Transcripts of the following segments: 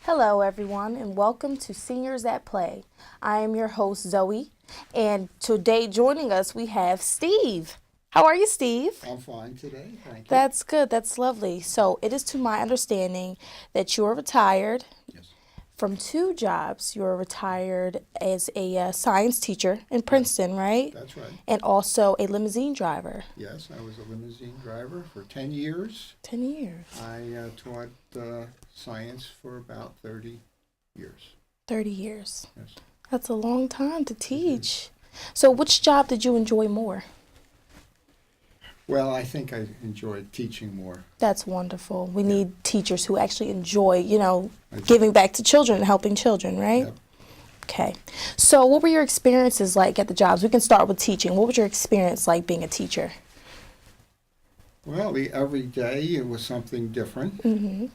Hello, everyone, and welcome to Seniors at Play. I am your host, Zoe, and today joining us we have Steve. How are you, Steve? I'm fine today, thank you. That's good. That's lovely. So, it is to my understanding that you're retired Yes, from two jobs. You're retired as a science teacher in Princeton, right? that's right. And also a limousine driver. Yes, I was a limousine driver for 10 years. 10 years. I taught science for about 30 years. 30 years. Yes. That's a long time to teach. So, which job did you enjoy more? Well, I think I enjoyed teaching more. That's wonderful. We need teachers who actually enjoy, I- giving back to children and helping children, right? Yep. Okay. So what were your experiences like at the jobs? We can start with teaching. What was your experience like being a teacher? Well, every day it was something different. Mm-hmm.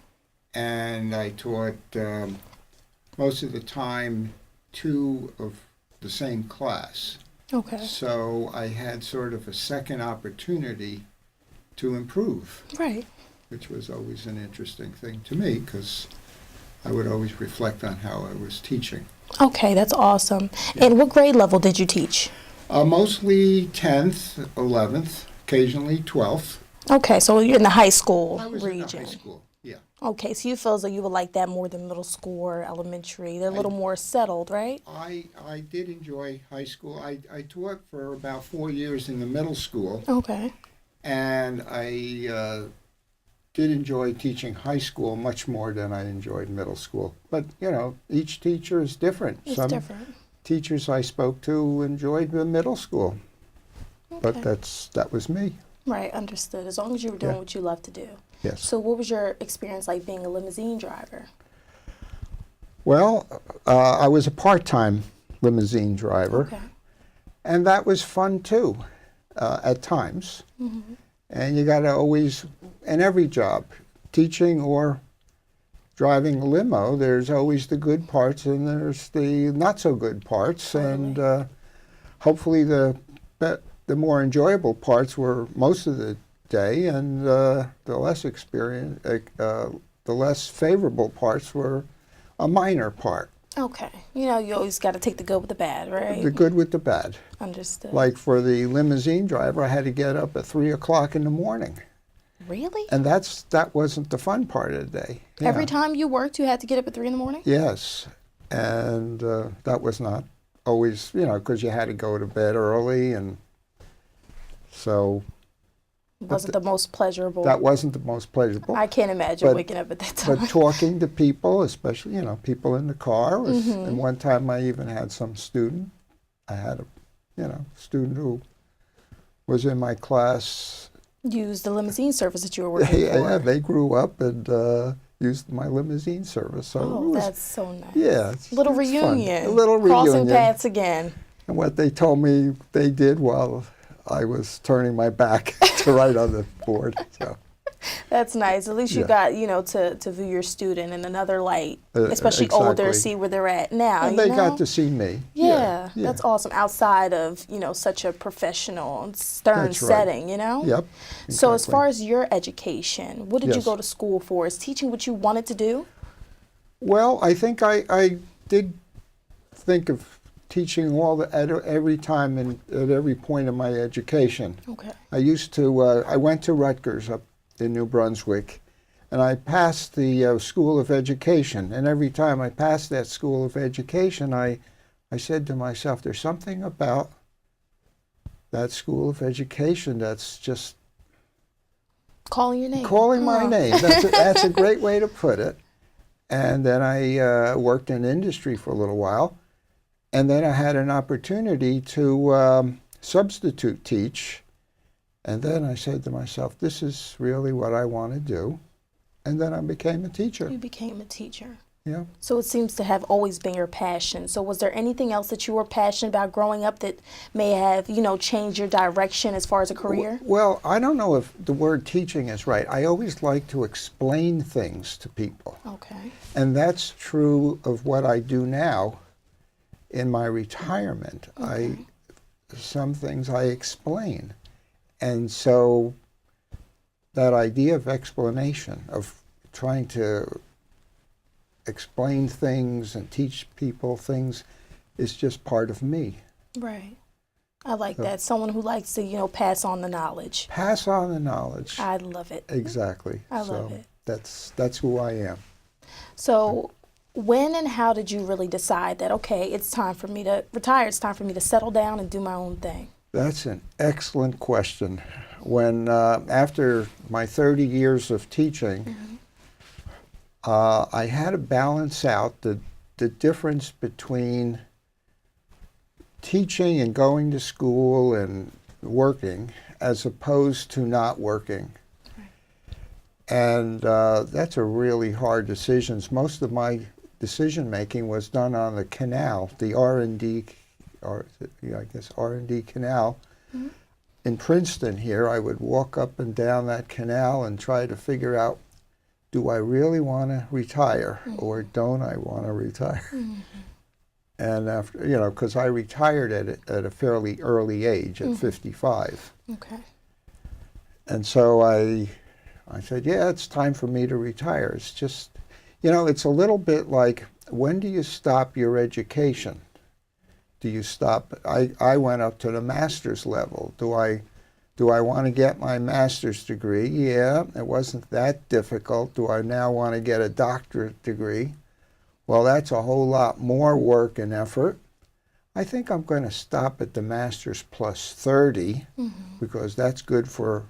And I taught most of the time two of the same class. Okay. So I had sort of a second opportunity to improve, Right. which was always an interesting thing to me because I would always reflect on how I was teaching. Okay, that's awesome. And what grade level did you teach? Mostly 10th, 11th, occasionally 12th. Okay, so you're in the high school I was region. in the high school, yeah. Okay, so you feel as though you would like that more than middle school or elementary. They're a little more settled, right? I did enjoy high school. I taught for about 4 years in the middle school, Okay. and I did enjoy teaching high school much more than I enjoyed middle school. But, each teacher is different. It's Some different. teachers I spoke to enjoyed the middle school, but Okay. that was me. Right, understood. As long as you were doing Yeah. what you love to do. Yes. So what was your experience like being a limousine driver? Well, I was a part-time limousine driver, Okay. and that was fun too, at times. Mm-hmm. And you got to always, in every job, teaching or driving a limo, there's always the good parts and there's the not so good parts. Totally. And hopefully the more enjoyable parts were most of the day, and the less favorable parts were a minor part. Okay. You always got to take the good with the bad, right? The good with the bad. Understood. Like for the limousine driver, I had to get up at 3 o'clock in the morning. Really? And that wasn't the fun part of the day. Every Yeah. time you worked, you had to get up at 3 in the morning? Yes. And that was not always, because you had to go to bed early. And so Wasn't the most pleasurable. that wasn't the most pleasurable. I can't imagine But- waking up at that time. But talking to people, especially, people in the car. Was, Mm-hmm. And one time I even had some student. I had a, student who was in my class. Use the limousine service that you were working Yeah, for. they grew up and used my limousine service. So it Oh, was, that's so nice. yeah, Little it's fun. reunion. A little Crossing reunion. paths again. And what they told me they did while I was turning my back to write on the board. So That's nice. At least you Yeah. got, to view your student in another light, Uh, especially older, exactly. see where they're at now. and they got to see me. Yeah, that's awesome. Outside of, such a professional, and stern That's right. setting, Yep. So as exactly. far as your education, what did you Yes. go to school for? Is teaching what you wanted to do? Well, I think I did think of teaching at every time and at every point in my education. Okay. I used to, I went to Rutgers up in New Brunswick, and I passed the School of Education. And every time I passed that School of Education, I said to myself, there's something about that School of Education that's just Calling your name. calling my Huh. name. That's a great way to put it. And then I worked in industry for a little while. And then I had an opportunity to substitute teach. And then I said to myself, this is really what I want to do. And then I became a teacher. You became a teacher. Yeah. So it seems to have always been your passion. So was there anything else that you were passionate about growing up that may have, changed your direction as far as a career? Well, I don't know if the word teaching is right. I always like to explain things to people. Okay. And that's true of what I do now in my retirement. Okay. Some things I explain. And so that idea of explanation, of trying to explain things and teach people things is just part of me. Right. I like that. Someone who likes to, pass on the knowledge. Pass on the knowledge. I love it. Exactly. I love it. That's who I am. So when and how did you really decide that, okay, it's time for me to retire, it's time for me to settle down and do my own thing? That's an excellent question. When, after my 30 years of teaching, I had to balance out the difference between teaching and going to school and working as opposed to not working. Right. And that's a really hard decision. Most of my decision making was done on the canal, the R&D, R&D canal. Mm-hmm. In Princeton here, I would walk up and down that canal and try to figure out, do I really want to retire or don't I want to retire? Mm-hmm. And after, because I retired at a fairly early age, at 55. Okay. And so I said, yeah, it's time for me to retire. It's just, it's a little bit like, when do you stop your education? Do you stop? I went up to the master's level. Do I want to get my master's degree? Yeah, it wasn't that difficult. Do I now want to get a doctorate degree? Well, that's a whole lot more work and effort. I think I'm going to stop at the master's plus 30 because that's good for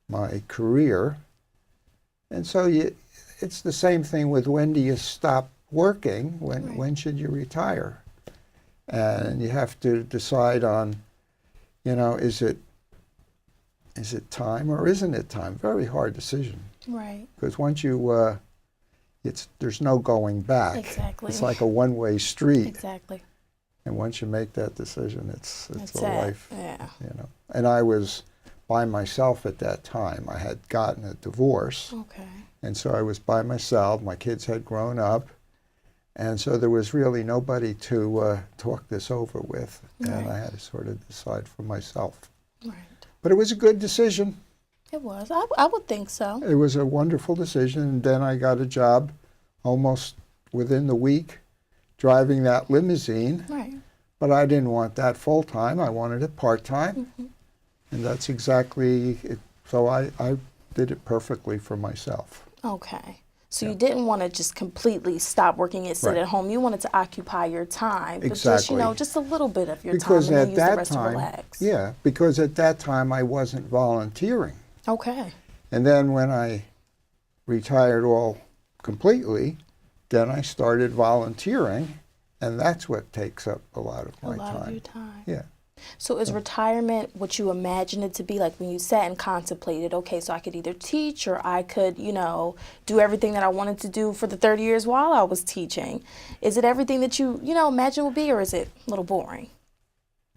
my career. And so it's the same thing with, when do you stop working? When should you retire? And you have to decide on, is it time or isn't it time? Very hard decision. Right. Because once you, there's no going back. Exactly. It's like a one-way street. Exactly. And once you make that decision, it's a life. Yeah. And I was by myself at that time. I had gotten a divorce. Okay. And so I was by myself. My kids had grown up. And so there was really nobody to talk this over with. And I had to sort of decide for myself. Right. But it was a good decision. It was. I would think so. It was a wonderful decision. And then I got a job almost within the week driving that limousine. Right. But I didn't want that full-time. I wanted it part-time. And that's exactly it. So I did it perfectly for myself. Okay. So you didn't want to just completely stop working and sit at home. You wanted to occupy your time, but exactly. just a little bit of your because time, and then use that the rest time, to relax. Yeah, because at that time I wasn't volunteering. Okay. And then when I retired all completely, then I started volunteering, and that's what takes up a lot of my time. A lot of your time. Yeah. So is retirement what you imagined it to be? Like when you sat and contemplated, okay, so I could either teach or I could, do everything that I wanted to do for the 30 years while I was teaching. Is it everything that you, imagine would be, or is it a little boring?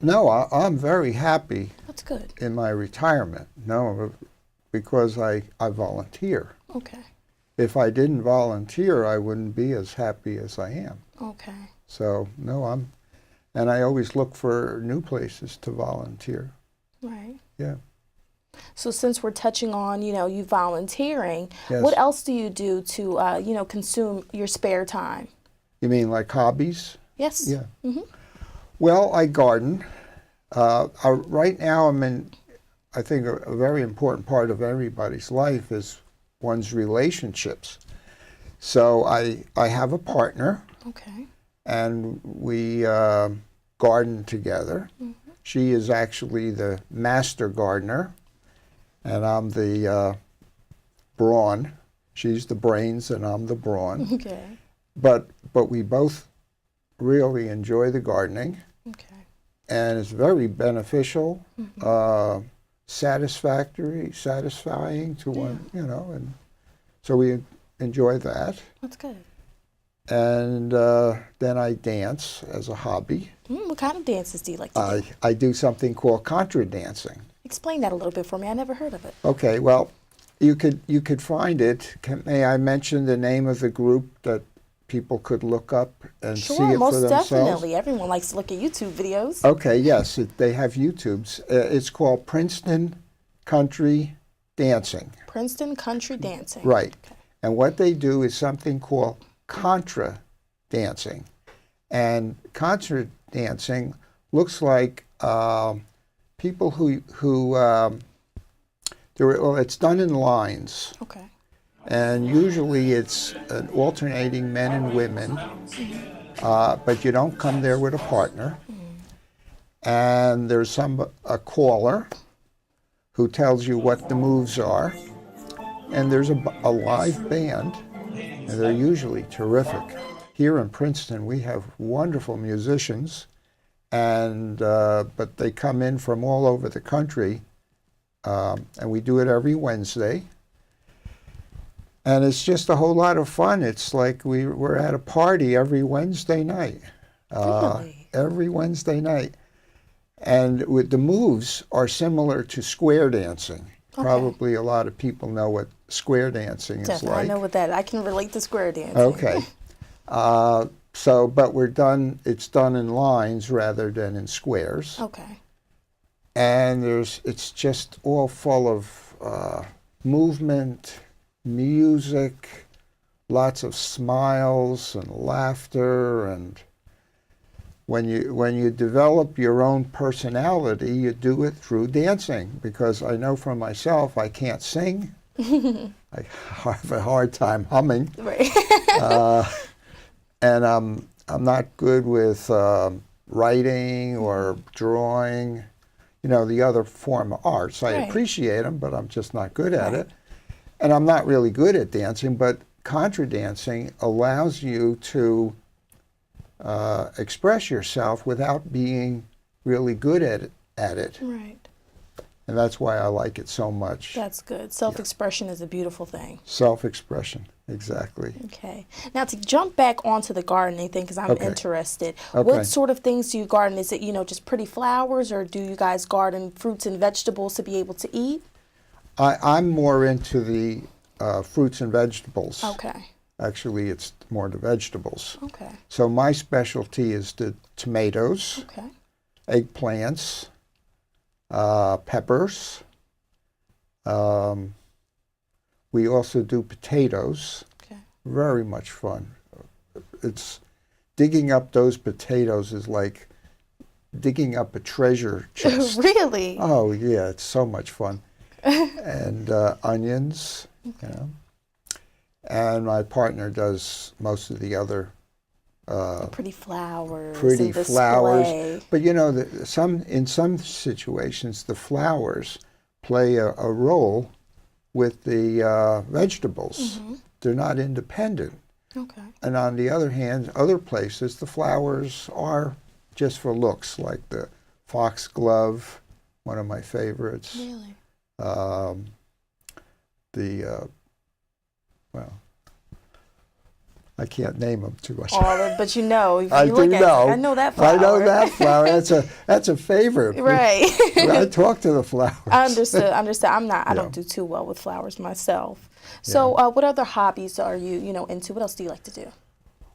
No, I'm very happy. That's good. In my retirement. No, because I volunteer. Okay. If I didn't volunteer, I wouldn't be as happy as I am. Okay. So, no, and I always look for new places to volunteer. Right. Yeah. So since we're touching on, you volunteering, yes. What else do you do to, consume your spare time? You mean like hobbies? Yes. Yeah. Well, I garden. Right now I think a very important part of everybody's life is one's relationships. So I have a partner. Okay. And we garden together. She is actually the master gardener, and I'm the brawn. She's the brains, and I'm the brawn. Okay. But we both really enjoy the gardening. Okay. And it's very beneficial, satisfying to one, and so we enjoy that. That's good. And then I dance as a hobby. What kind of dances do you like to do? I do something called contra dancing. Explain that a little bit for me. I never heard of it. Okay, well, you could find it. May I mention the name of the group that people could look up and see it for themselves? Sure, most definitely. Everyone likes to look at YouTube videos. Okay, yes, they have YouTubes. It's called Princeton Country Dancing. Princeton Country Dancing. Right. Okay. And what they do is something called contra dancing. And contra dancing looks like people it's done in lines. Okay. And usually it's an alternating men and women, but you don't come there with a partner. And there's a caller who tells you what the moves are. And there's a live band, and they're usually terrific. Here in Princeton, we have wonderful musicians, and but they come in from all over the country, and we do it every Wednesday. And it's just a whole lot of fun. It's like we're at a party every Wednesday night. Really? Every Wednesday night. And the moves are similar to square dancing. Okay. Probably a lot of people know what square dancing is Definitely, like. I know what that. I can relate to square dancing. Okay. But it's done in lines rather than in squares. Okay. And it's just all full of movement, music, lots of smiles and laughter. And when you develop your own personality, you do it through dancing. Because I know for myself, I can't sing. I have a hard time humming. Right. And I'm not good with writing or drawing, the other form of arts. I Right. appreciate them, but I'm just not good at it. And I'm not really good at dancing, but contra dancing allows you to express yourself without being really good at it. Right. And that's why I like it so much. That's good. Self-expression is a beautiful thing. Self-expression, exactly. Okay. Now to jump back onto the gardening thing, because I'm Okay. interested. Okay. What sort of things do you garden? Is it, just pretty flowers, or do you guys garden fruits and vegetables to be able to eat? I'm more into the fruits and vegetables. Okay. Actually, it's more the vegetables. Okay. So my specialty is the tomatoes, Okay. eggplants, peppers. We also do potatoes. Okay. Very much fun. It's digging up those potatoes is like digging up a treasure chest. Really? Oh yeah, it's so much fun. And onions, And my partner does most of the other Pretty flowers. pretty and flowers. display. But in some situations, the flowers play a role with the vegetables. Mm-hmm. They're not independent. Okay. And on the other hand, other places, the flowers are just for looks, like the foxglove, one of my favorites. Really? I can't name them too much. But you know, if you I look do at know. it, I know that flower. I know that flower. That's a favorite. Right. I talk to the flowers. I understood. I Yeah. don't do too well with flowers myself. So what other hobbies are you, into? What else do you like to do?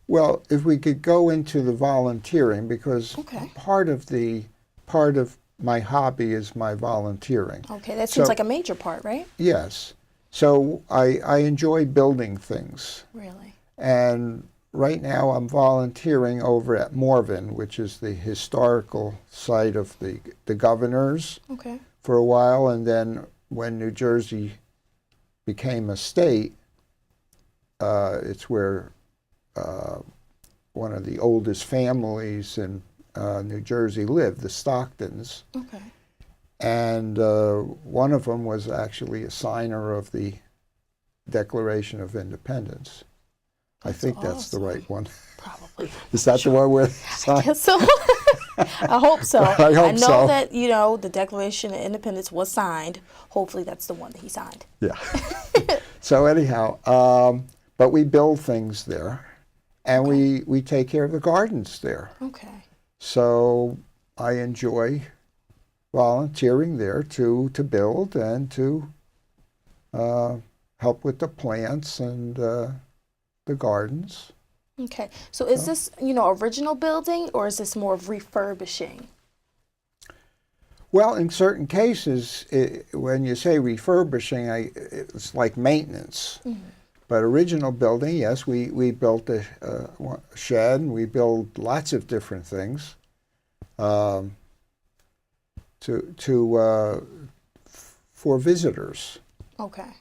Well, if we could go into the volunteering, because Okay. part of my hobby is my volunteering. Okay, that seems So- like a major part, right? Yes. So I enjoy building things. Really? And right now I'm volunteering over at Morven, which is the historical site of the governors Okay. for a while. And then when New Jersey became a state, it's where one of the oldest families in New Jersey lived, the Stocktons. Okay. And one of them was actually a signer of the Declaration of Independence. I think that's the right one. Probably. Is that the one where they I signed? guess so. I hope so. I hope know so. that, the Declaration of Independence was signed. Hopefully that's the one that he signed. Yeah. So anyhow, but we build things there, and we take care of the gardens there. Okay. So I enjoy volunteering there to build and to help with the plants and the gardens. Okay. So is this, original building, or is this more of refurbishing? Well, in certain cases, when you say refurbishing, it's like maintenance. Mm-hmm. But original building, yes, we built a shed, and we built lots of different things for visitors. Okay.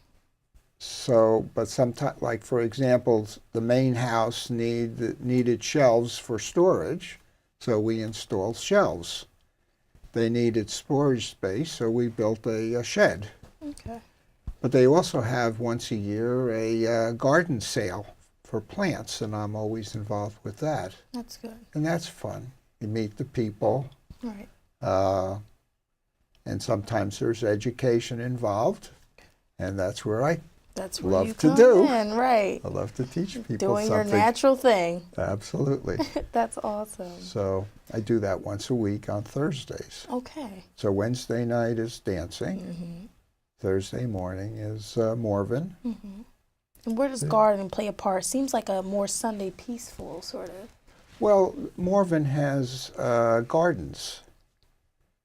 So, but sometimes, like for example, the main house needed shelves for storage, so we installed shelves. They needed storage space, so we built a shed. Okay. But they also have once a year a garden sale for plants, and I'm always involved with that. That's good. And that's fun. You meet the people, Right. and sometimes there's education involved, and that's where I where love you to come do. in, right. I love to teach people Doing something. your natural thing. Absolutely. That's awesome. So I do that once a week on Thursdays. Okay. So Wednesday night is dancing. Mm-hmm. Thursday morning is Morven. Mm-hmm. And where does gardening play a part? Seems like a more Sunday peaceful sort of. Well, Morven has gardens.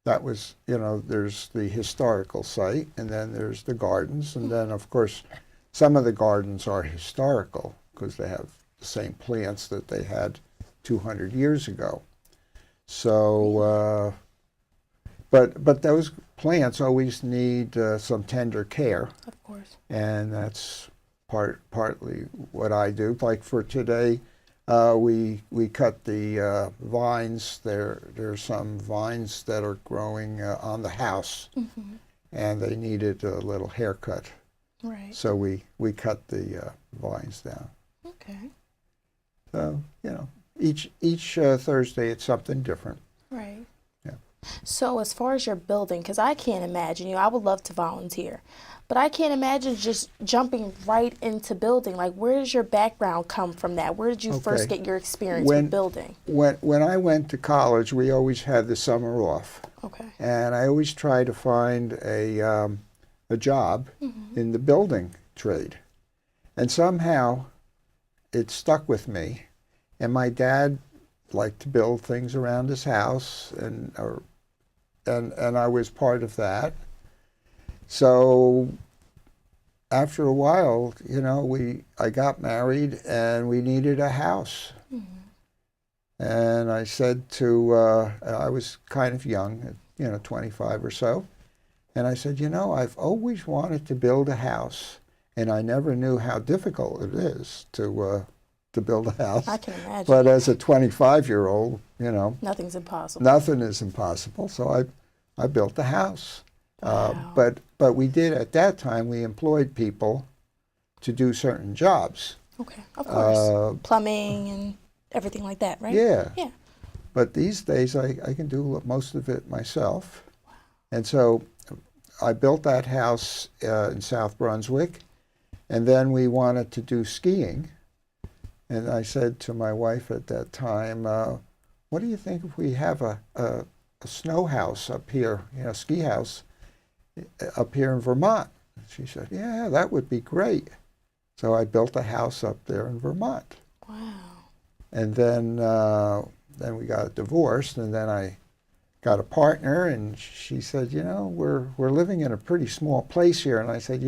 That was, there's the historical site, and then there's the gardens, and then, of course, some of the gardens are historical because they have the same plants that they had 200 years ago. So, but those plants always need some tender care. Of course. And that's partly what I do. Like for today, we cut the vines. There's some vines that are growing on the house, Mm-hmm. and they needed a little haircut. Right. So we cut the vines down. Okay. So each Thursday it's something different. Right. Yeah. So as far as your building, because I can't imagine I would love to volunteer, but I can't imagine just jumping right into building. Like, where does your background come from that? Where did you first get your experience with building? When I went to college, we always had the summer off. Okay. And I always tried to find a job in the building trade. And somehow it stuck with me. And my dad liked to build things around his house, and I was part of that. So after a while, I got married and we needed a house. Mm-hmm. And I said I was kind of young, 25 or so. And I said, I've always wanted to build a house, and I never knew how difficult it is to build a house. I can imagine. But as a 25-year-old, nothing's impossible. Nothing is impossible. So I built a house. Wow. But we did, at that time, we employed people to do certain jobs. Okay, of course. Plumbing and everything like that, right? Yeah. Yeah. But these days, I can do most of it myself. Wow. And so I built that house in South Brunswick, and then we wanted to do skiing. And I said to my wife at that time, what do you think if we have a snow house up here, ski house, up here in Vermont? She said, yeah, that would be great. So I built a house up there in Vermont. Wow. And then we got divorced, and then I got a partner, and she said, we're living in a pretty small place here. And I said,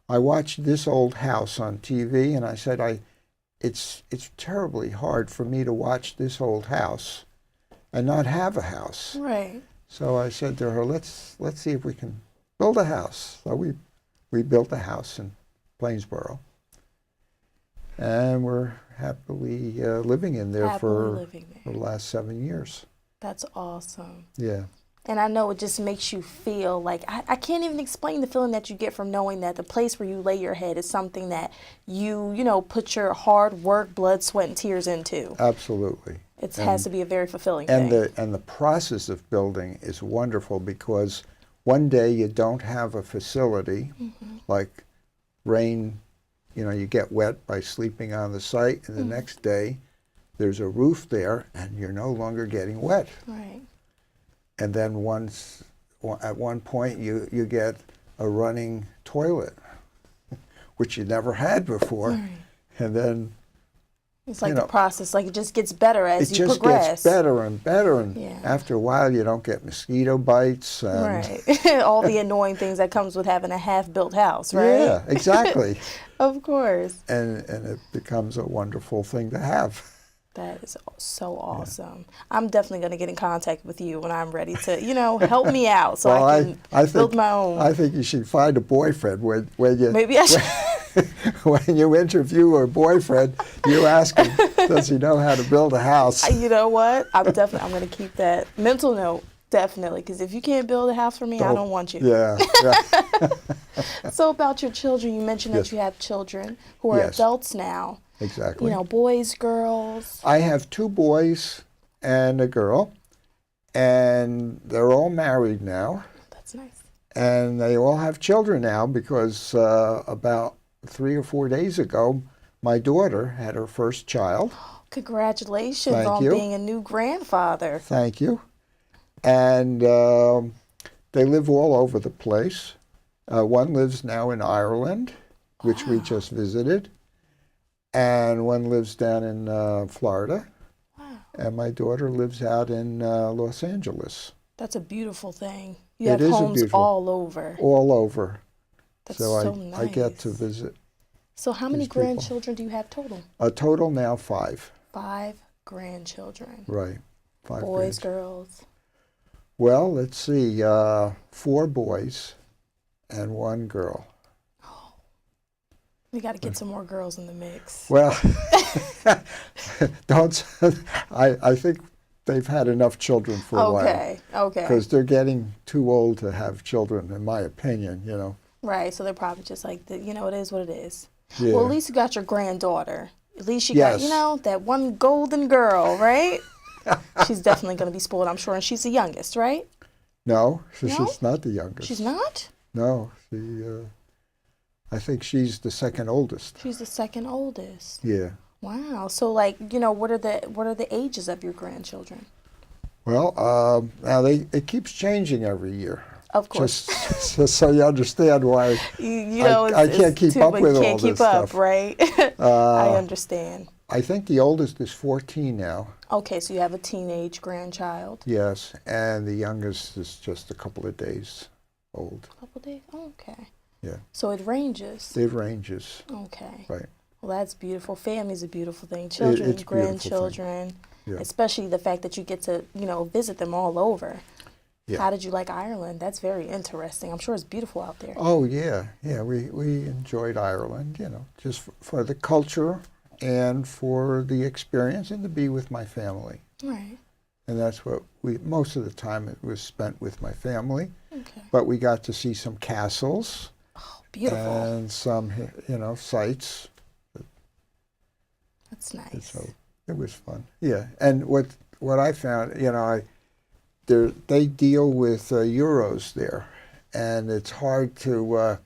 I watched this old house on TV, and I said, it's terribly hard for me to watch this old house and not have a house. Right. So I said to her, let's see if we can build a house. So we built a house in Plainsboro, and we're happily living in there for the last 7 years. That's awesome. Yeah. And I know it just makes you feel like, I can't even explain the feeling that you get from knowing that the place where you lay your head is something that you put your hard work, blood, sweat, and tears into. Absolutely. It has to be a very fulfilling thing. And the process of building is wonderful, because one day you don't have a facility, like rain, you get wet by sleeping on the site, and the next day there's a roof there and you're no longer getting wet. Right. And then at one point you get a running toilet, which you never had before. Right. And then It's like you the know, process, like it just gets better as it you just progress. gets better and better, and Yeah. after a while you don't get mosquito bites. And Right. All the annoying things that comes with having a half-built house, right? Yeah, exactly. Of course. And it becomes a wonderful thing to have. That is so awesome. I'm definitely going to get in contact with you when I'm ready to, help me out so Well, I can think, build my own. I think you should find a boyfriend when you Maybe I should. when you interview a boyfriend, you ask him, does he know how to build a house? You know what? I'm going to keep that mental note, definitely, because if you can't build a house for me, I don't want you. Yeah. So about your children, you mentioned that Yes. you have children who are Yes. adults now. Exactly. Boys, girls. I have 2 boys and a girl, and they're all married now, That's nice. and they all have children now because about 3 or 4 days ago, my daughter had her first child. Congratulations Thank on you. being a new grandfather. Thank you. And they live all over the place. One lives now in Ireland, which we just visited, and one lives down in Florida. Wow. And my daughter lives out in Los Angeles. That's a beautiful thing. You It have is a homes beautiful- all over. All over. That's so so I get to nice. visit. So how many these people. grandchildren do you have total? A total now 5. 5 grandchildren. Right. 5 Boys, grandchildren. girls. Well, let's see. 4 boys and 1 girl. We got to get some more girls in the mix. Well, don't. I think they've had enough children for a while. Okay. Because they're getting too old to have children, in my opinion. Right. So they're probably just like, it is what it is. Yeah. Well, at least you got your granddaughter. At least you Yes. got, that one golden girl, right? She's definitely going to be spoiled, I'm sure. And she's the youngest, right? No, No? she's not the youngest. She's not? No, I think she's the second oldest. She's the second oldest. Yeah. Wow. So, what are the ages of your grandchildren? Well, now it keeps changing every year. Of course. Just so you understand why I can't keep up with all can't this keep up, stuff. right? I understand. I think the oldest is 14 now. Okay, so you have a teenage grandchild. Yes, and the youngest is just a couple of days old. A couple days? Oh, okay. Yeah. So it ranges. It ranges. Okay. Right. Well, that's beautiful. Family's a beautiful thing. Children, it's a beautiful grandchildren, thing. Yeah. especially the fact that you get to, visit them all over. Yeah. How did you like Ireland? That's very interesting. I'm sure it's beautiful out there. Oh, yeah. Yeah, we enjoyed Ireland, just for the culture and for the experience and to be with my family. Right. And that's what most of the time it was spent with my family. Okay. But we got to see some castles. Oh, beautiful. And some, sights. That's nice. So it was fun. Yeah. And what I found, they deal with euros there, and it's hard to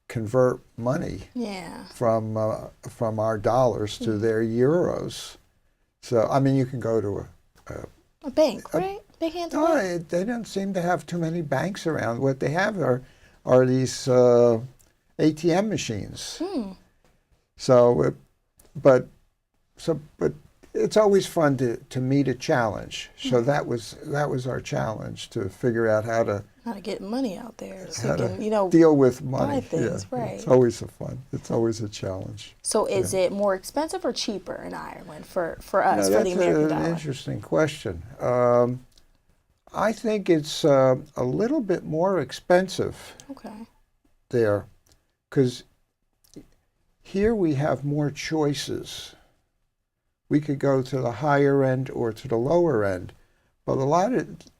convert money Yeah. from our dollars to their euros. So you can go to A bank, right? They handle no, it. they don't seem to have too many banks around. What they have are these ATM machines. But it's always fun to meet a challenge. So that was our challenge, to figure out how to get money out there, so how you can, to deal with money. buy things, Yeah, right? It's always it's always a challenge. So is it more expensive or cheaper in Ireland for us, for the That's American an dollar? interesting question. I think it's a little bit more expensive Okay. there, because here we have more choices. We could go to the higher end or to the lower end, but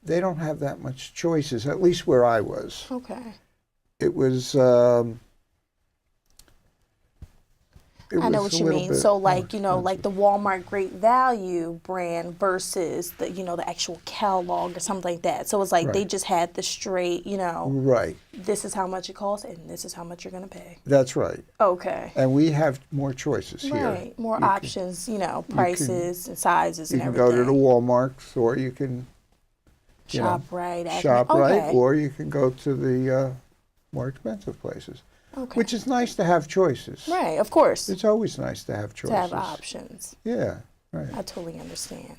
they don't have that much choices, at least where I was. Okay. It was I know what you mean. So like the Walmart Great Value brand versus the actual catalog or something like that. So it's like they Right. just had the straight, Right. this is how much it costs and this is how much you're going to pay. That's right. Okay. And we have more choices here. Right. More options, prices and sizes You and can everything. go to the Walmarts, or you can Shop right. shop right, Okay. or you can go to the more expensive places. Okay. Which is nice to have choices. Right, of course. It's always nice to have choices. To have options. Yeah, right. I totally understand.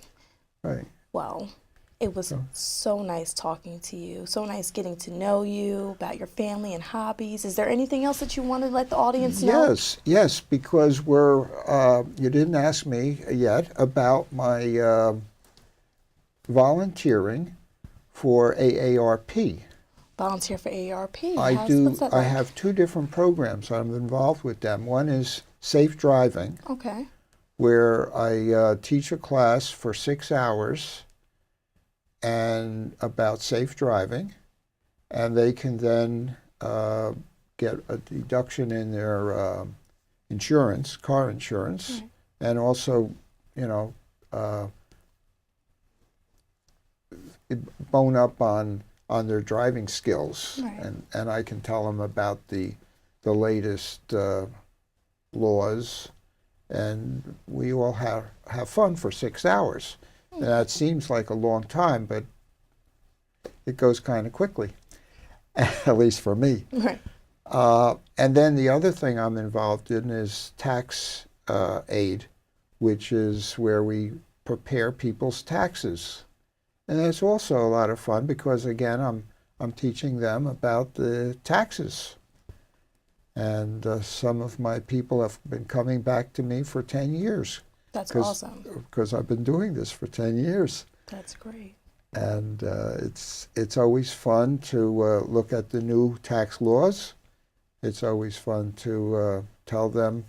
Right. Well, it was so nice talking to you. So nice getting to know you, about your family and hobbies. Is there anything else that you want to let the audience know? Yes, because you didn't ask me yet about my volunteering for AARP. Volunteer for AARP. What's that I like? have two different programs I'm involved with them. One is safe driving, Okay. where I teach a class for 6 hours and about safe driving, and they can then get a deduction in their insurance, car insurance, Right. and also, bone up on their driving skills, Right. and I can tell them about the latest laws, and we all have fun for 6 hours. And that seems like a long time, but it goes kind of quickly, at least for me. Right. And then the other thing I'm involved in is tax aid, which is where we prepare people's taxes. And it's also a lot of fun because, again, I'm teaching them about the taxes. And some of my people have been coming back to me for 10 years. That's awesome. Because I've been doing this for 10 years. That's great. And it's always fun to look at the new tax laws. It's always fun to tell them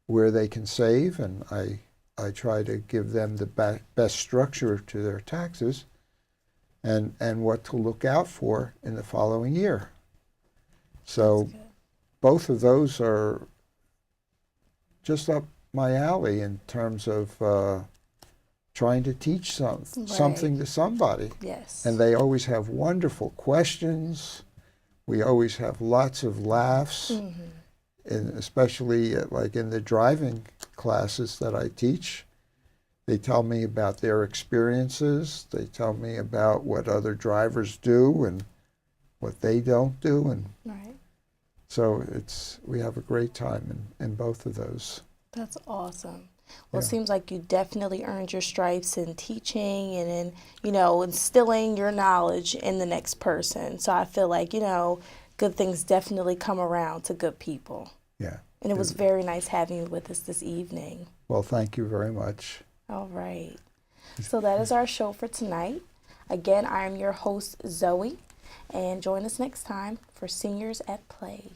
where they can save, and I try to give them the best structure to their taxes and what to look out for in the following year. So both of those are just up my alley in terms of trying to teach something to somebody. Yes. And they always have wonderful questions. We always have lots of laughs, and especially like in the driving classes that I teach. They tell me about their experiences. They tell me about what other drivers do and what they don't do, and Right. so we have a great time in both of those. That's awesome. Well, Yeah. it seems like you definitely earned your stripes in teaching and in, instilling your knowledge in the next person. So I feel like, good things definitely come around to good people. Yeah. And it was very nice having you with us this evening. Well, thank you very much. All right. So that is our show for tonight. Again, I am your host, Zoe, and join us next time for Seniors at Play.